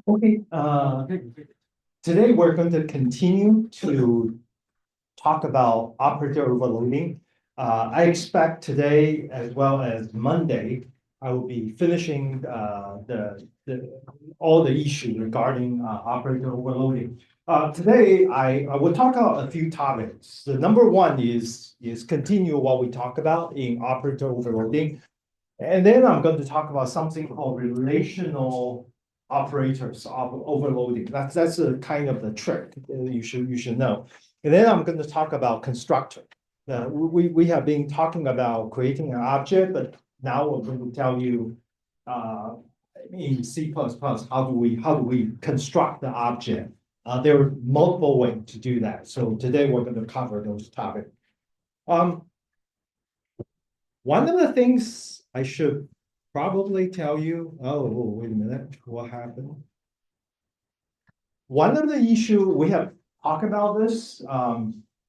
Okay, today we're going to continue to talk about operator overloading. I expect today as well as Monday, I will be finishing all the issues regarding operator overloading. Today, I will talk about a few topics. The number one is continue what we talk about in operator overloading. And then I'm going to talk about something called relational operators of overloading. That's a kind of the trick you should know. And then I'm going to talk about constructor. We have been talking about creating an object, but now we're going to tell you in C++ how do we construct the object. There are multiple ways to do that. So today we're going to cover those topics. One of the things I should probably tell you, wait a minute, what happened? One of the issue we have talked about this,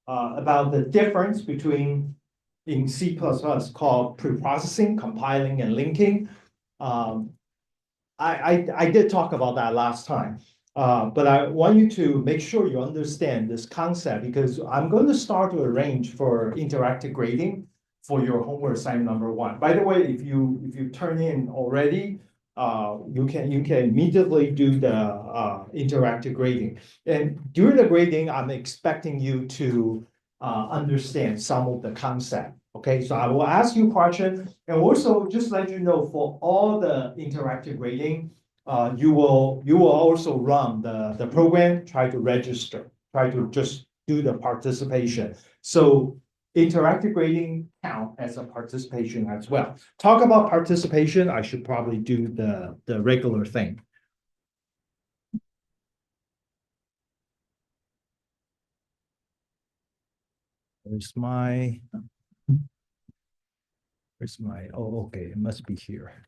about the difference between in C++ called preprocessing, compiling, and linking. I did talk about that last time, but I want you to make sure you understand this concept because I'm going to start to arrange for interactive grading for your homework assignment number 1. By the way, if you turn in already, you can immediately do the interactive grading. And during the grading, I'm expecting you to understand some of the concept. Okay, so I will ask you questions, and also just let you know for all the interactive grading, you will also run the program, try to register, try to just do the participation. So interactive grading count as a participation as well. Talk about participation, I should probably do the regular thing. Where's my, oh, okay, it must be here.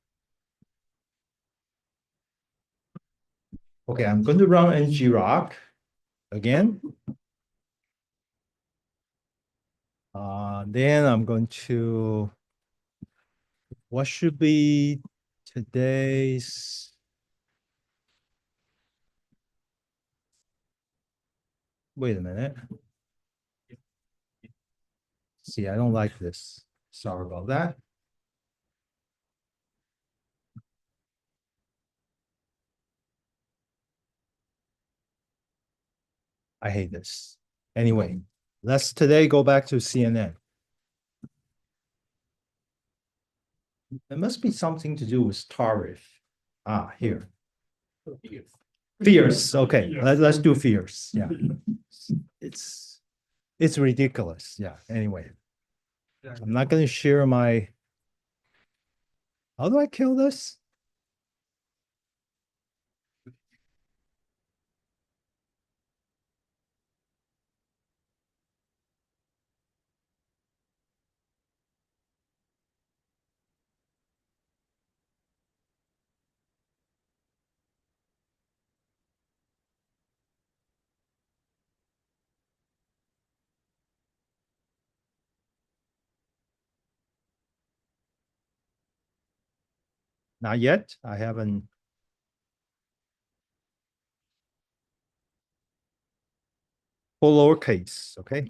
Okay, I'm going to run ngrok again. Then I'm going to, what should be today's, wait a minute. See, I don't like this. Sorry about that. I hate this. Anyway, let's today go back to CNN. It must be something to do with tariff. Ah, here. Fierce. Okay, let's do fierce. Yeah. It's ridiculous. Yeah. Anyway, I'm not going to share my. How do I kill this? Not yet. I haven't. Full lowercase. Okay.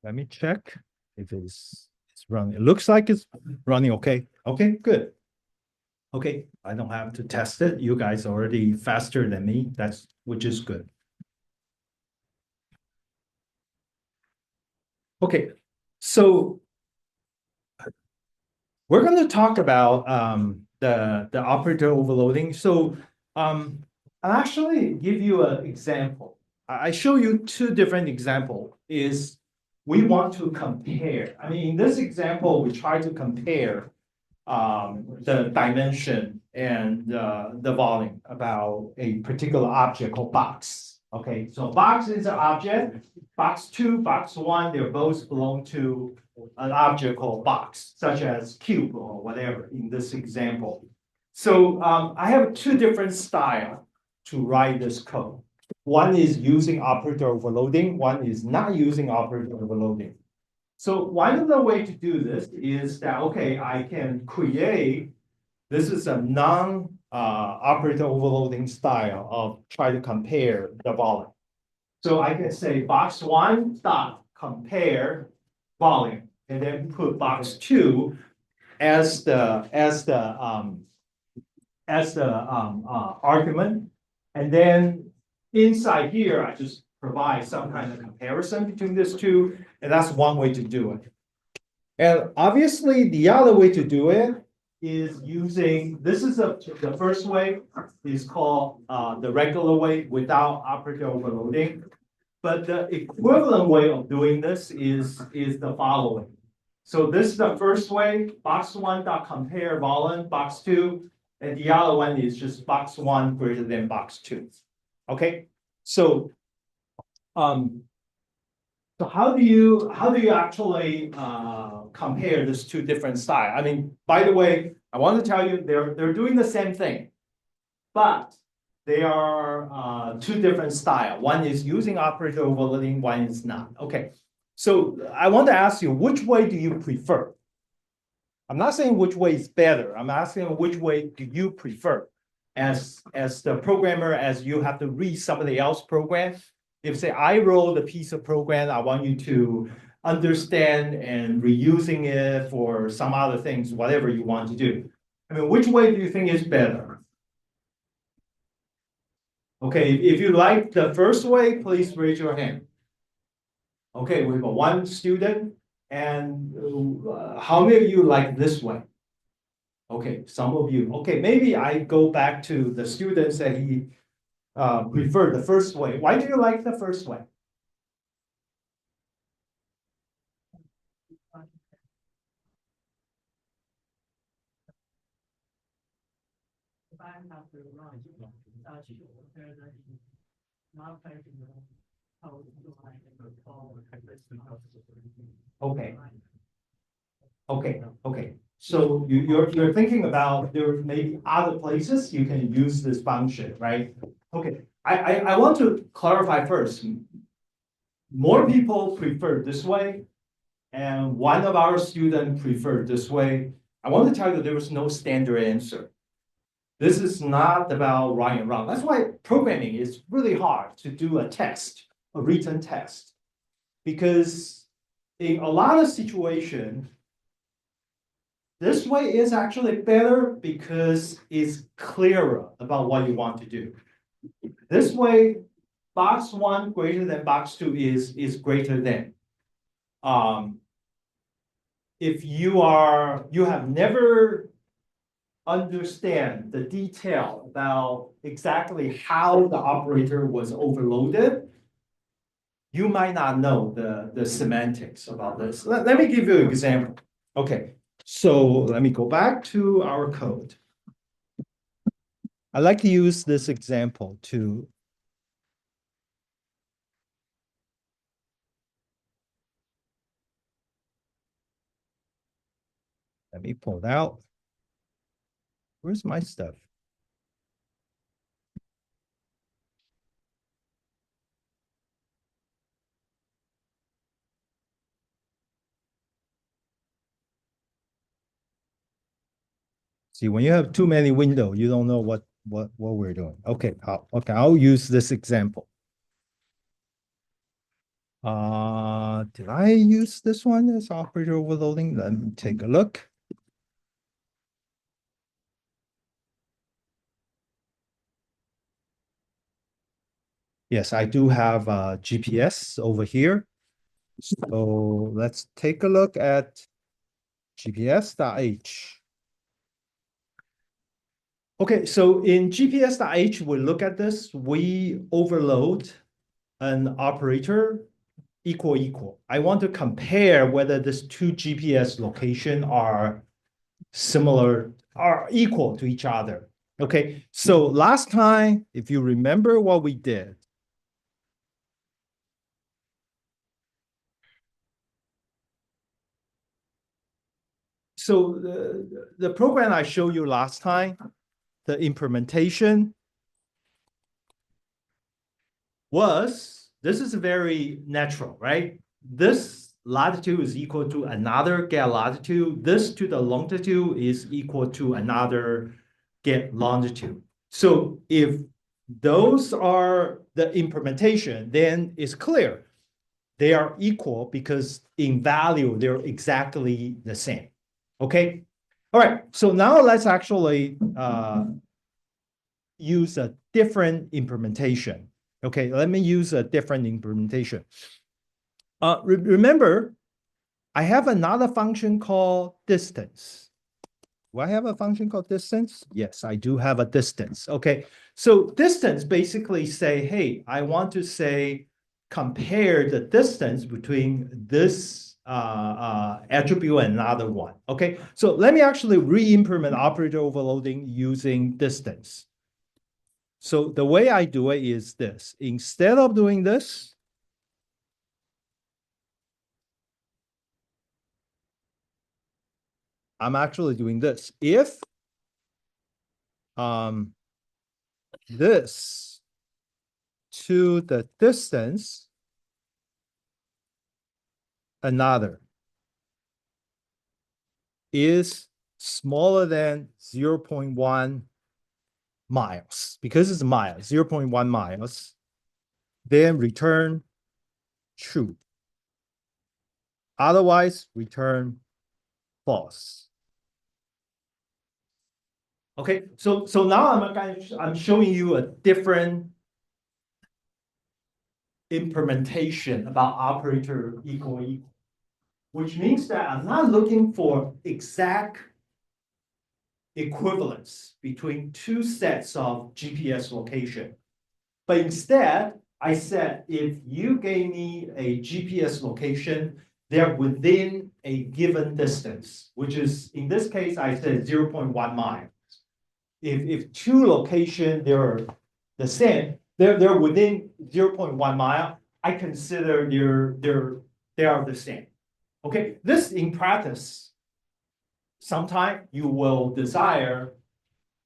Let me check if it's running. It looks like it's running okay. Okay, good. Okay, I don't have to test it. You guys are already faster than me. Which is good. Okay, so we're going to talk about the operator overloading. So I'll actually give you an example. I show you two different examples. Is we want to compare. I mean, in this example, we try to compare the dimension and the volume about a particular object called box. Okay, so box is an object. Box two, box one, they both belong to an object called box, such as cube or whatever in this example. So I have two different styles to write this code. One is using operator overloading, one is not using operator overloading. So one of the way to do this is that, okay, I can create, this is a non-operator overloading style of try to compare the volume. So I can say box one dot compare volume, and then put box two as the argument. And then inside here, I just provide some kind of comparison between these two, and that's one way to do it. And obviously, the other way to do it is using, this is the first way, is called the regular way without operator overloading. But the equivalent way of doing this is the following. So this is the first way, box one dot compare volume, box two, and the other one is just box one greater than box two. Okay, so so how do you actually compare these two different styles? I mean, by the way, I want to tell you they're doing the same thing, but they are two different styles. One is using operator overloading, one is not. Okay, so I want to ask you, which way do you prefer? I'm not saying which way is better. I'm asking which way do you prefer as the programmer, as you have to read somebody else's program. If say I wrote a piece of program, I want you to understand and reusing it for some other things, whatever you want to do. I mean, which way do you think is better? Okay, if you like the first way, please raise your hand. Okay, we have one student, and how many of you like this way? Okay, some of you. Okay, maybe I go back to the students that he preferred the first way. Why do you like the first way? Okay. Okay. So you're thinking about there may be other places you can use this function, right? Okay. I want to clarify first. More people prefer this way, and one of our students preferred this way. I want to tell you there was no standard answer. This is not about right and wrong. That's why programming is really hard to do a test, a written test, because in a lot of situations, this way is actually better because it's clearer about what you want to do. This way, box one greater than box two is greater than. If you have never understand the detail about exactly how the operator was overloaded, you might not know the semantics about this. Let me give you an example. Okay, so let me go back to our code. I like to use this example to let me pull it out. Where's my stuff? See, when you have too many windows, you don't know what we're doing. Okay, I'll use this example. Did I use this one as operator overloading? Let me take a look. Yes, I do have GPS over here. So let's take a look at GPS.h. Okay, so in GPS.h, we look at this, we overload an operator equal. I want to compare whether these two GPS location are similar, are equal to each other. Okay, so last time, if you remember what we did, so the program I showed you last time, the implementation was, this is very natural, right? This latitude is equal to another get latitude. This to the longitude is equal to another get longitude. So if those are the implementation, then it's clear they are equal because in value, they're exactly the same. Okay. All right. So now let's actually use a different implementation. Okay, let me use a different implementation. Remember, I have another function called distance. Do I have a function called distance? Yes, I do have a distance. Okay, so distance basically say, hey, I want to say, compare the distance between this attribute and another one. Okay, so let me actually re-implement operator overloading using distance. So the way I do it is this. Instead of doing this, I'm actually doing this. If this to the distance another is smaller than 0.1 miles, because it's miles, 0.1 miles, then return true. Otherwise, return false. Okay, so now I'm showing you a different implementation about operator equal, which means that I'm not looking for exact equivalence between two sets of GPS location. But instead, I said, if you gave me a GPS location, they're within a given distance, which is, in this case, I said 0.1 miles. If two locations, they're the same, they're within 0.1 mile, I consider they are the same. Okay, this in practice, sometimes you will desire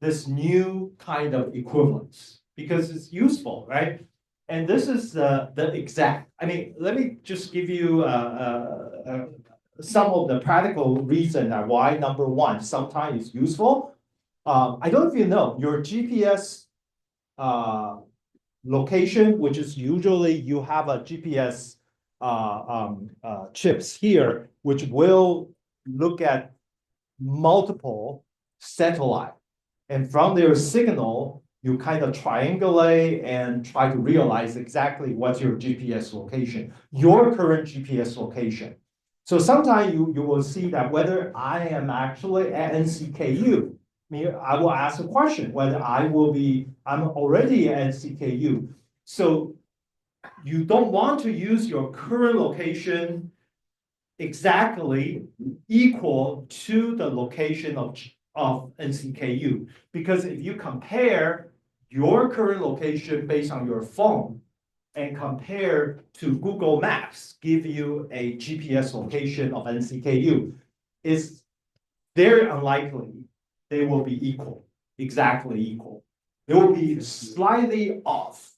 this new kind of equivalence because it's useful, right? And this is the exact, I mean, let me just give you some of the practical reason why number one, sometimes it's useful. I don't know if you know, your GPS location, which is usually you have a GPS chips here, which will look at multiple satellite. And from their signal, you kind of triangulate and try to realize exactly what's your GPS location, your current GPS location. So sometimes you will see that whether I am actually at NCKU, I will ask a question whether I'm already at NCKU. So you don't want to use your current location exactly equal to the location of NCKU. Because if you compare your current location based on your phone and compare to Google Maps, give you a GPS location of NCKU, it's very unlikely they will be equal, exactly equal. They will be slightly off.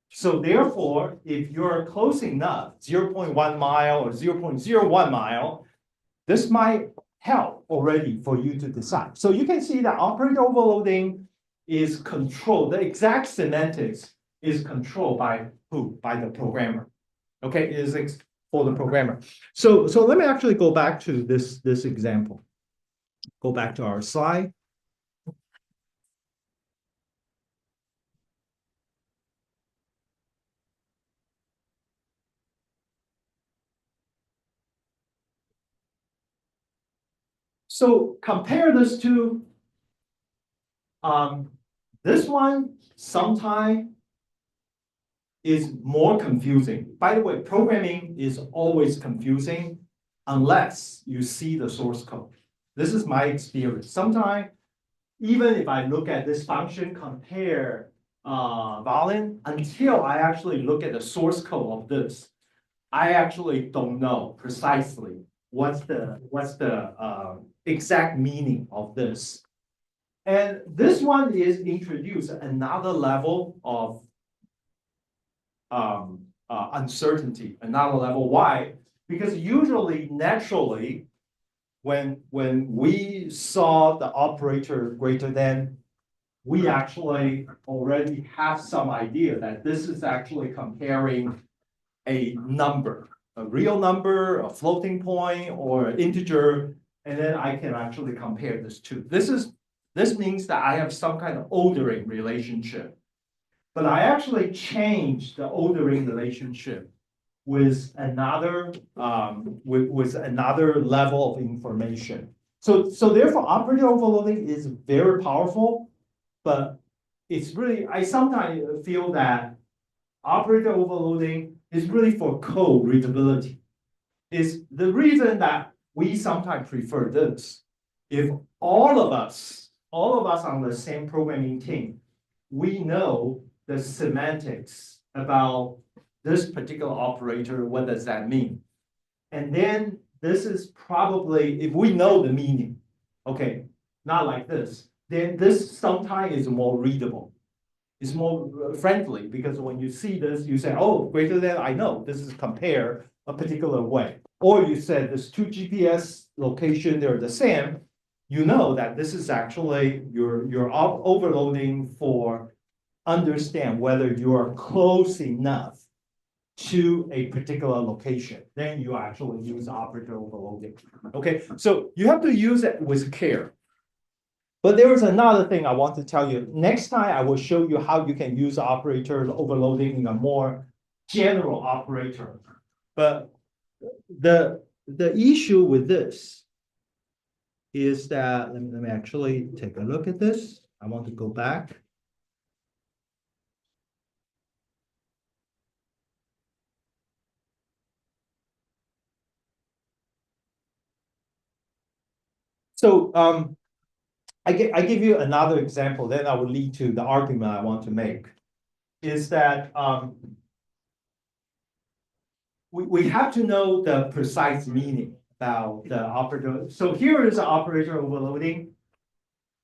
So therefore, if you're close enough, 0.1 mile or 0.01 mile, this might help already for you to decide. So you can see that operator overloading is controlled. The exact semantics is controlled by who? By the programmer. Okay, it is for the programmer. So let me actually go back to this example. Go back to our slide. So compare this to this one. Sometime is more confusing. By the way, programming is always confusing unless you see the source code. This is my experience. Sometimes, even if I look at this function, compare volume, until I actually look at the source code of this, I actually don't know precisely what's the exact meaning of this. And this one is introduce another level of uncertainty, another level. Why? Because usually, naturally, when we saw the operator greater than, we actually already have some idea that this is actually comparing a number, a real number, a floating point, or an integer, and then I can actually compare this to. This means that I have some kind of ordering relationship. But I actually changed the ordering relationship with another with another level of information. So therefore, operator overloading is very powerful, but it's really, I sometimes feel that operator overloading is really for code readability. Is the reason that we sometimes prefer this. If all of us on the same programming team, we know the semantics about this particular operator, what does that mean? And then this is probably, if we know the meaning, okay, not like this, then this sometimes is more readable. It's more friendly because when you see this, you say, oh, greater than, I know, this is compare a particular way. Or you said there's two GPS location, they're the same, you know that this is actually, you're overloading for understand whether you are close enough to a particular location, then you actually use operator overloading. Okay, so you have to use it with care. But there is another thing I want to tell you. Next time, I will show you how you can use operator overloading in a more general operator. But the issue with this is that, let me actually take a look at this. I want to go back. So I give you another example, then I will lead to the argument I want to make, is that we have to know the precise meaning about the operator. So here is the operator overloading.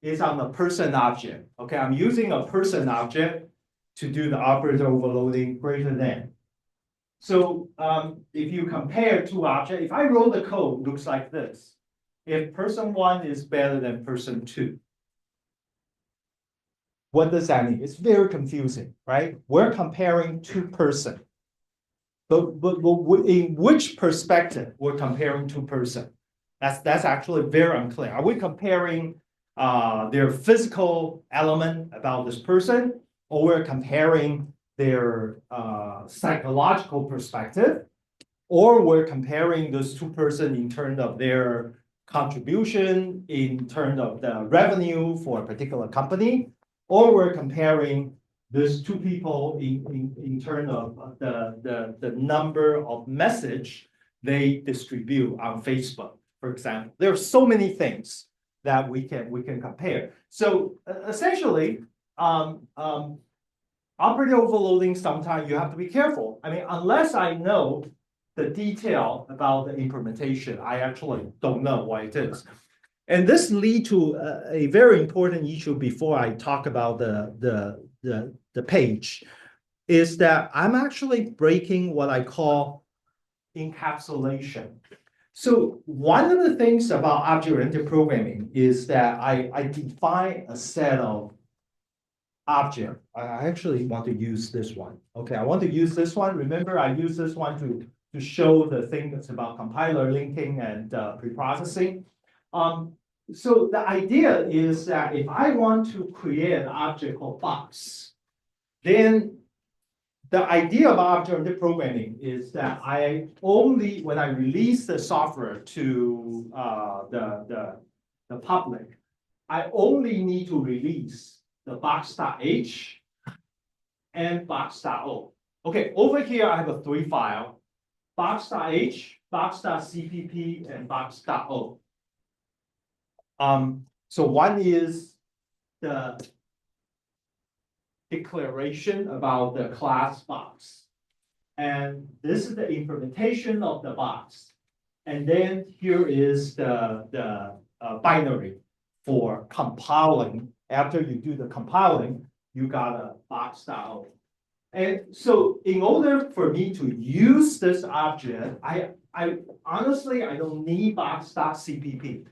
It's on the person object. Okay, I'm using a person object to do the operator overloading greater than. So if you compare two objects, if I wrote the code, looks like this. If person one is better than person two, what does that mean? It's very confusing, right? We're comparing two persons. But in which perspective we're comparing two persons? That's actually very unclear. Are we comparing their physical element about this person, or we're comparing their psychological perspective, or we're comparing those two persons in terms of their contribution, in terms of the revenue for a particular company, or we're comparing these two people in terms of the number of message they distribute on Facebook, for example. There are so many things that we can compare. So essentially, operator overloading, sometimes you have to be careful. I mean, unless I know the detail about the implementation, I actually don't know what it is. And this leads to a very important issue before I talk about the page, is that I'm actually breaking what I call encapsulation. So one of the things about object-oriented programming is that I define a set of objects. I actually want to use this one. Okay, I want to use this one. Remember, I use this one to show the thing that's about compiler linking and preprocessing. So the idea is that if I want to create an object called box, then the idea of object-oriented programming is that I only, when I release the software to the public, I only need to release the box.h and box.o. Okay, over here I have a three file, box.h, box.cpp, and box.o. So one is the declaration about the class box. And this is the implementation of the box. And then here is the binary for compiling. After you do the compiling, you got a box.o. And so in order for me to use this object, I honestly, I don't need box.cpp.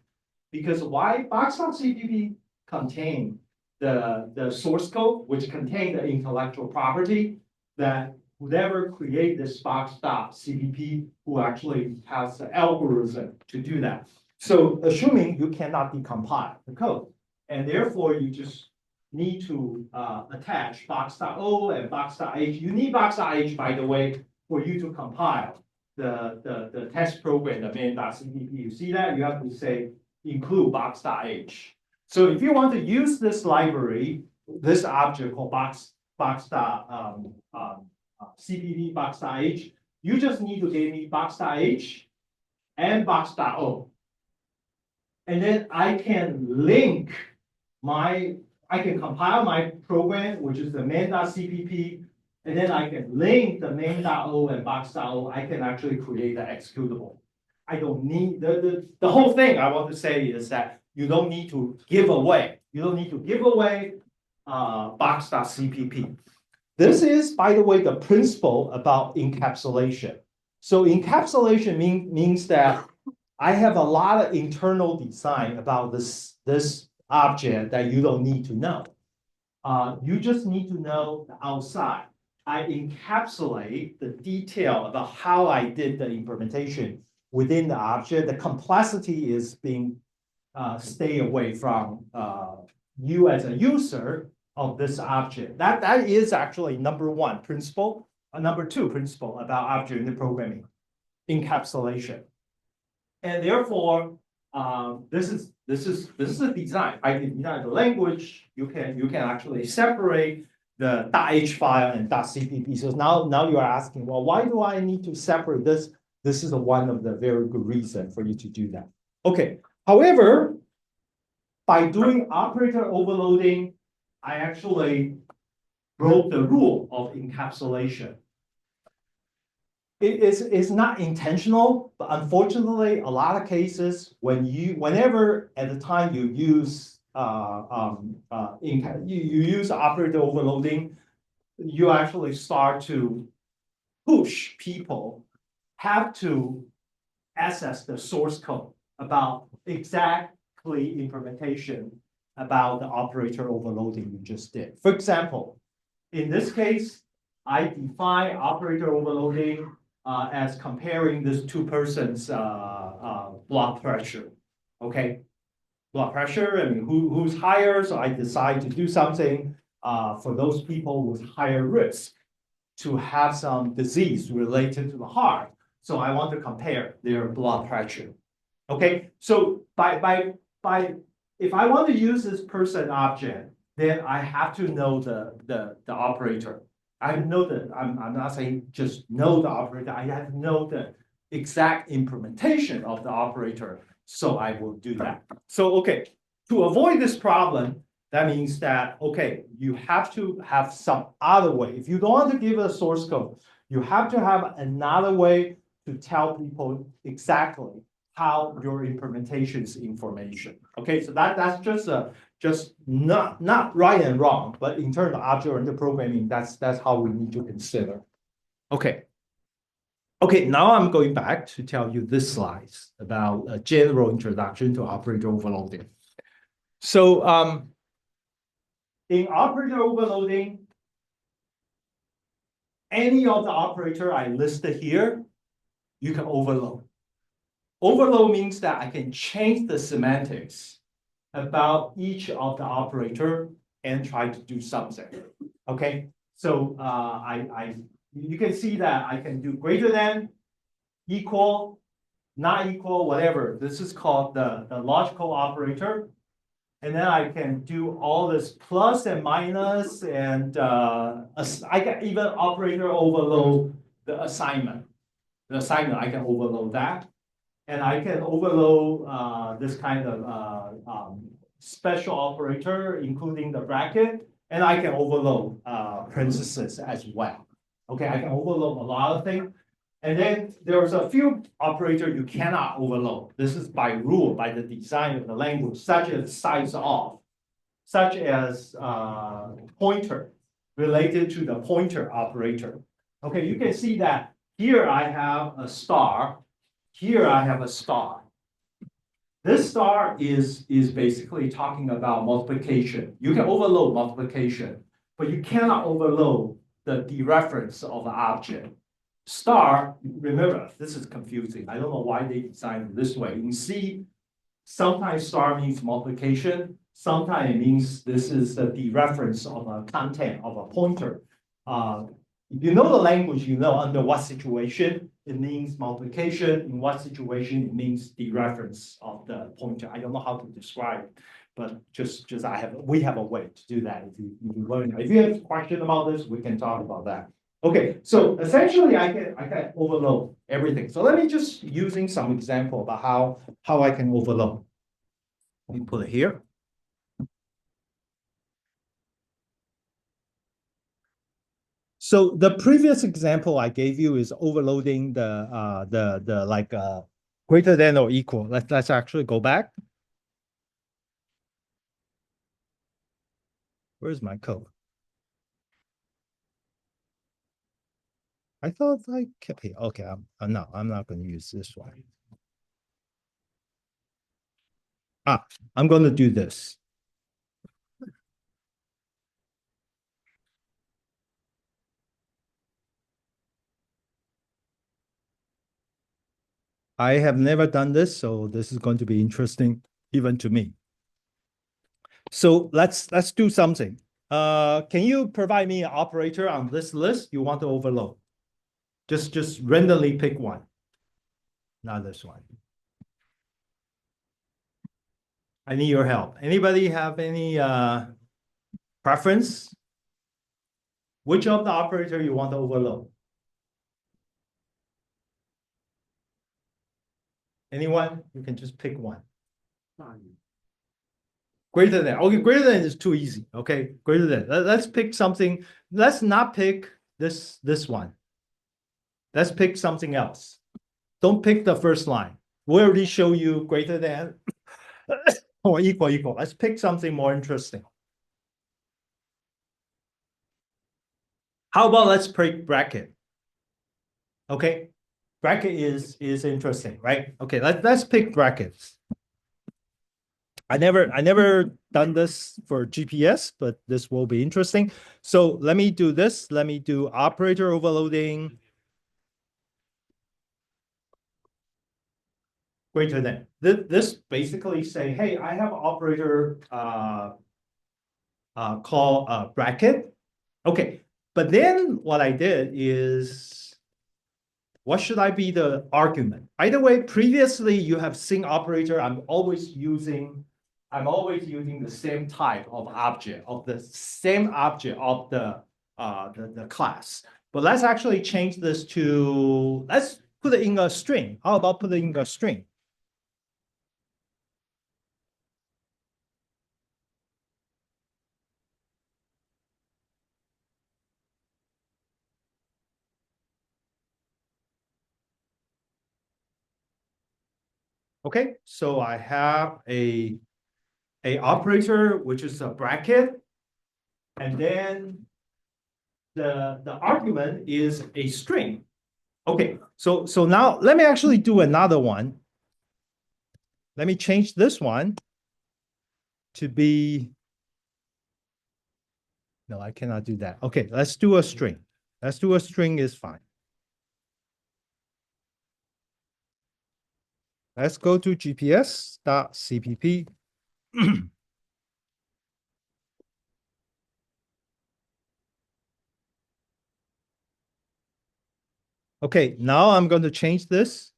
Because why? Box.cpp contain the source code, which contain the intellectual property that whoever create this box.cpp who actually has the algorithm to do that. So assuming you cannot decompile the code, and therefore you just need to attach box.o and box.h. You need box.h, by the way, for you to compile the test program, the main.cpp. You see that? You have to say include box.h. So if you want to use this library, this object called box.cpp box.h, you just need to give me box.h and box.o. And then I can link I can compile my program, which is the main.cpp, and then I can link the main.o and box.o. I can actually create the executable. I don't need the whole thing I want to say is that you don't need to give away. You don't need to give away box.cpp. This is, by the way, the principle about encapsulation. So encapsulation means that I have a lot of internal design about this object that you don't need to know. You just need to know the outside. I encapsulate the detail about how I did the implementation within the object. The complexity is being stay away from you as a user of this object. That is actually number one principle. Number two principle about object programming, encapsulation. And therefore, this is a design. I design the language. You can actually separate the .h file and .cpp. So now you are asking, well, why do I need to separate this? This is one of the very good reasons for you to do that. Okay. However, by doing operator overloading, I actually broke the rule of encapsulation. It's not intentional, but unfortunately, a lot of cases whenever at the time you use you use operator overloading, you actually start to push people have to access the source code about exactly implementation about the operator overloading you just did. For example, in this case, I define operator overloading as comparing these two persons' blood pressure. Okay, blood pressure. I mean, who's higher? So I decide to do something for those people with higher risk to have some disease related to the heart. So I want to compare their blood pressure. Okay, so if I want to use this person object, then I have to know the operator. I know that I'm not saying just know the operator. I have to know the exact implementation of the operator. So I will do that. So okay, to avoid this problem, that means that okay, you have to have some other way. If you don't want to give a source code, you have to have another way to tell people exactly how your implementation's information. Okay, so that's just not right and wrong, but in terms of object-oriented programming, that's how we need to consider. Okay. Okay, now I'm going back to tell you this slides about a general introduction to operator overloading. So in operator overloading, any of the operator I listed here, you can overload. Overload means that I can change the semantics about each of the operator and try to do something. Okay, so you can see that I can do greater than, equal, not equal, whatever. This is called the logical operator. And then I can do all this plus and minus, and I can even operator overload the assignment. The assignment, I can overload that. And I can overload this kind of special operator, including the bracket, and I can overload parentheses as well. Okay, I can overload a lot of things. And then there's a few operators you cannot overload. This is by rule, by the design of the language, such as size off, such as pointer, related to the pointer operator. Okay, you can see that here I have a star, here I have a star. This star is basically talking about multiplication. You can overload multiplication, but you cannot overload the dereference of the object. Star, remember, this is confusing. I don't know why they designed it this way. In C, sometimes star means multiplication. Sometimes it means this is the dereference of a content of a pointer. If you know the language, you know under what situation it means multiplication, in what situation it means dereference of the pointer. I don't know how to describe it, but we have a way to do that if you learn. If you have a question about this, we can talk about that. Okay, so essentially I can overload everything. So let me just using some example about how I can overload. Let me put it here. So the previous example I gave you is overloading the like greater than or equal. Let's actually go back. Where's my code? I thought I kept here. Okay, I'm not going to use this one. I'm going to do this. I have never done this, so this is going to be interesting even to me. So let's do something. Can you provide me an operator on this list you want to overload? Just randomly pick one. Not this one. I need your help. Anybody have any preference? Which of the operator you want to overload? Anyone? You can just pick one. Greater than. Okay, greater than is too easy. Okay, greater than. Let's pick something. Let's not pick this one. Let's pick something else. Don't pick the first line. We already show you greater than or equal. Let's pick something more interesting. How about let's pick bracket? Okay, bracket is interesting, right? Okay, let's pick brackets. I never done this for GPS, but this will be interesting. So let me do this. Let me do operator overloading greater than. This basically say, hey, I have operator called bracket. Okay, but then what I did is, what should I be the argument? Either way, previously you have seen operator. I'm always using the same type of object of the same object of the class. But let's actually change this to, let's put it in a string. How about putting in a string? Okay, so I have a operator, which is a bracket, and then the argument is a string. Okay, so now let me actually do another one. Let me change this one to be, no, I cannot do that. Okay, let's do a string. Let's do a string is fine. Let's go to gps.cpp. Okay, now I'm going to change this. 。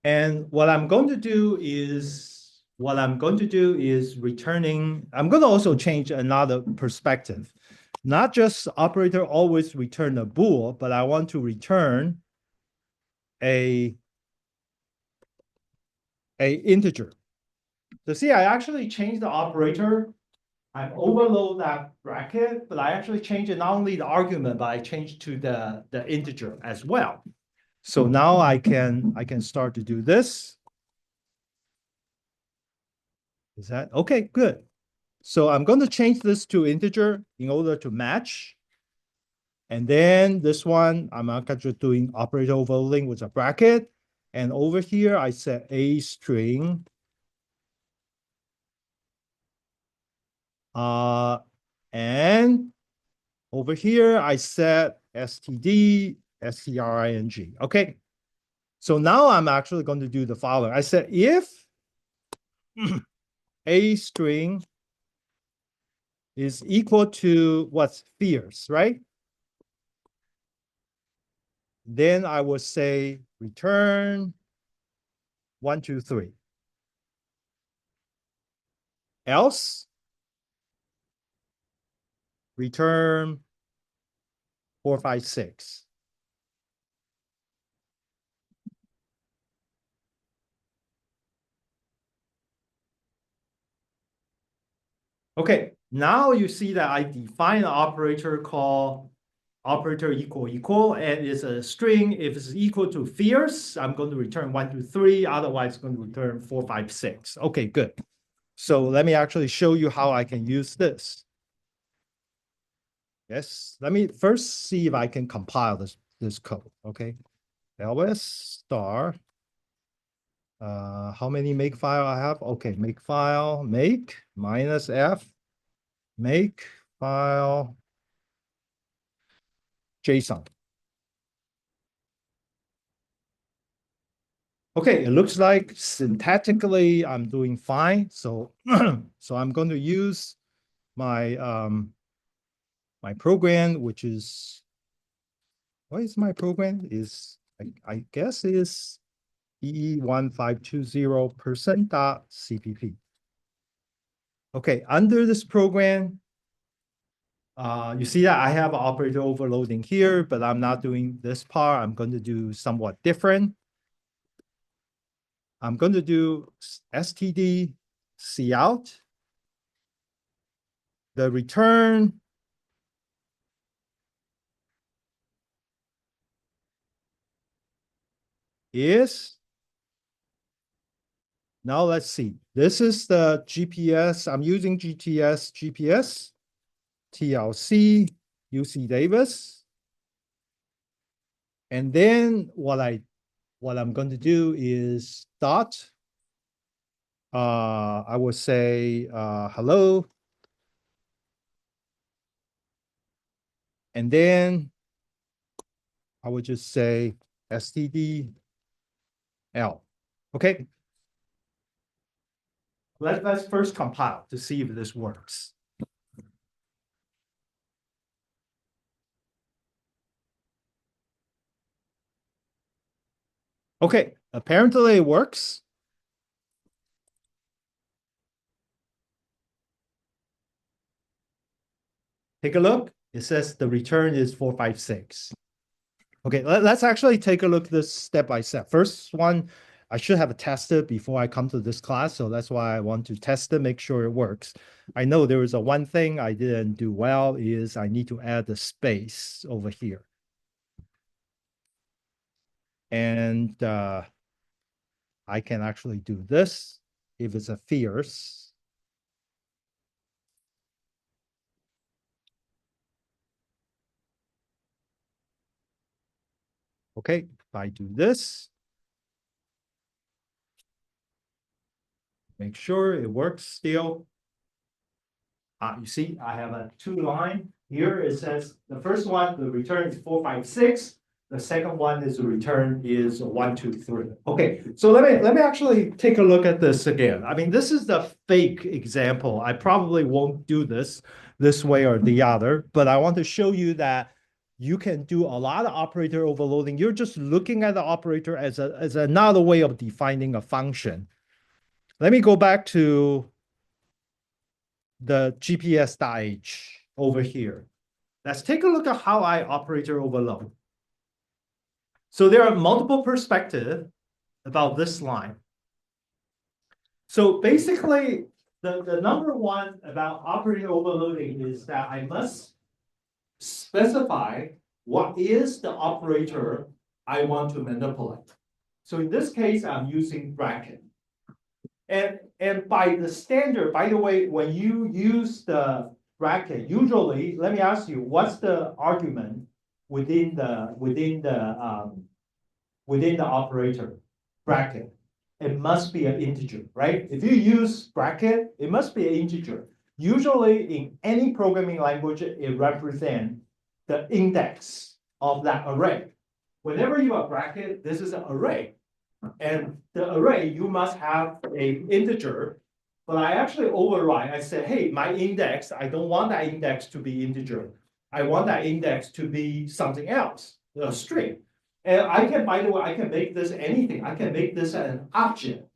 And what I'm going to do is returning, I'm going to also change another perspective. Not just operator always return a bool, but I want to return a integer. So see, I actually changed the operator. I overload that bracket, but I actually changed it not only the argument, but I changed to the integer as well. So now I can start to do this. Is that okay? Good. So I'm going to change this to integer in order to match. And then this one, I'm actually doing operator overloading with a bracket. And over here, I set a string. And over here, I set std, string. Okay. So now I'm actually going to do the following. I said if a string is equal to what's fierce, right? Then I would say return 1, 2, 3. Else, return 4, 5, 6. Okay, now you see that I define an operator called operator equal, and it's a string. If it's equal to fierce, I'm going to return 1, 2, 3. Otherwise, it's going to return 4, 5, 6. Okay, good. So let me actually show you how I can use this. Yes, let me first see if I can compile this code. Okay, ls star. How many make file I have? Okay, make file, make minus f, make file JSON. Okay, it looks like syntactically I'm doing fine. So, so I'm going to use my my program, which is what is my program? Is I guess is EE1520%.cpp. Okay, under this program, you see that I have operator overloading here, but I'm not doing this part. I'm going to do somewhat different. I'm going to do std cout. The return is, now let's see. This is the GPS. I'm using GPS, TLC, UC Davis. And then what I'm going to do is dot. I would say hello. And then I would just say std L. Okay. Let's first compile to see if this works. Okay, apparently it works. Take a look. It says the return is 456. Okay, let's actually take a look at this step by step. First one, I should have tested before I come to this class, so that's why I want to test it, make sure it works. I know there is a one thing I didn't do well is I need to add the space over here. And I can actually do this if it's a fierce. Okay, if I do this, make sure it works still. You see, I have a 2-line here. It says the first one, the return is 456. The second one is the return is 1, 2, 3. Okay, so let me actually take a look at this again. I mean, this is the fake example. I probably won't do this way or the other, but I want to show you that you can do a lot of operator overloading. You're just looking at the operator as another way of defining a function. Let me go back to the GPS.h over here. Let's take a look at how I operator overload. So there are multiple perspectives about this line. So basically, the number one about operator overloading is that I must specify what is the operator I want to manipulate. So in this case, I'm using bracket. And by the standard, by the way, when you use the bracket, usually, let me ask you, what's the argument within the operator bracket? It must be an integer, right? If you use bracket, it must be an integer. Usually in any programming language, it represents the index of that array. Whenever you have bracket, this is an array. And the array, you must have an integer. But I actually override. I say, hey, my index, I don't want that index to be integer. I want that index to be something else, a string. And I can, by the way, I can make this anything. I can make this an object.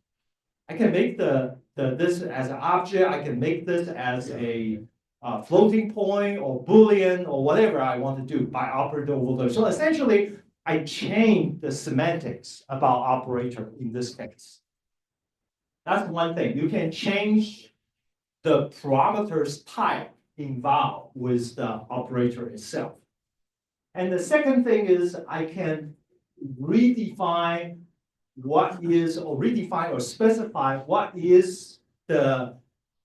I can make this as an object. I can make this as a floating point or Boolean or whatever I want to do by operator overload. So essentially, I change the semantics about operator in this case. That's one thing. You can change the parameters type involved with the operator itself. And the second thing is I can redefine what is, or redefine or specify what is the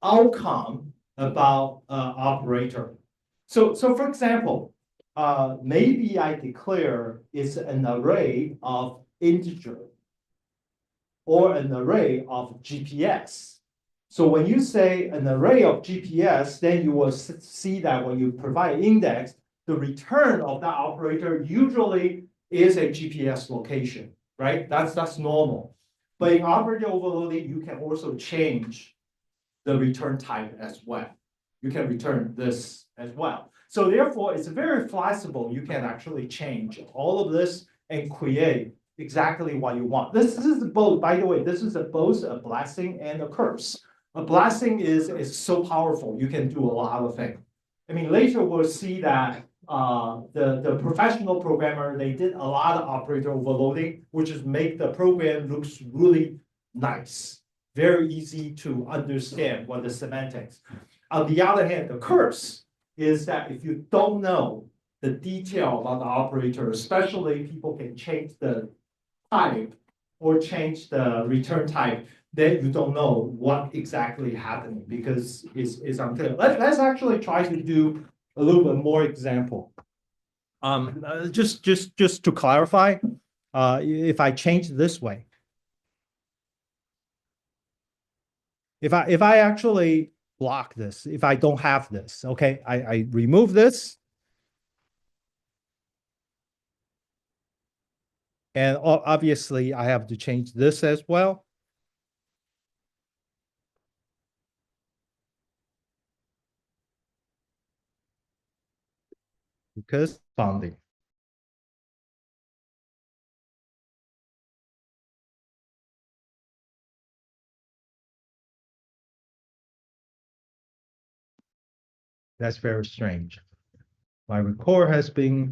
outcome about operator. So for example, maybe I declare it's an array of integer or an array of GPS. So when you say an array of GPS, then you will see that when you provide index, the return of that operator usually is a GPS location, right? That's normal. But in operator overloading, you can also change the return type as well. You can return this as well. So therefore, it's very flexible. You can actually change all of this and create exactly what you want. This is both, by the way, this is both a blessing and a curse. A blessing is so powerful. You can do a lot of things. I mean, later we'll see that the professional programmer, they did a lot of operator overloading, which is make the program looks really nice, very easy to understand what the semantics. On the other hand, the curse is that if you don't know the detail about the operator, especially people can change the type or change the return type, then you don't know what exactly happening because it's unclear. Let's actually try to do a little bit more example. Just to clarify, if I change this way, if I actually block this, if I don't have this, okay, I remove this. And obviously I have to change this as well. Because bounding. That's very strange. My record has been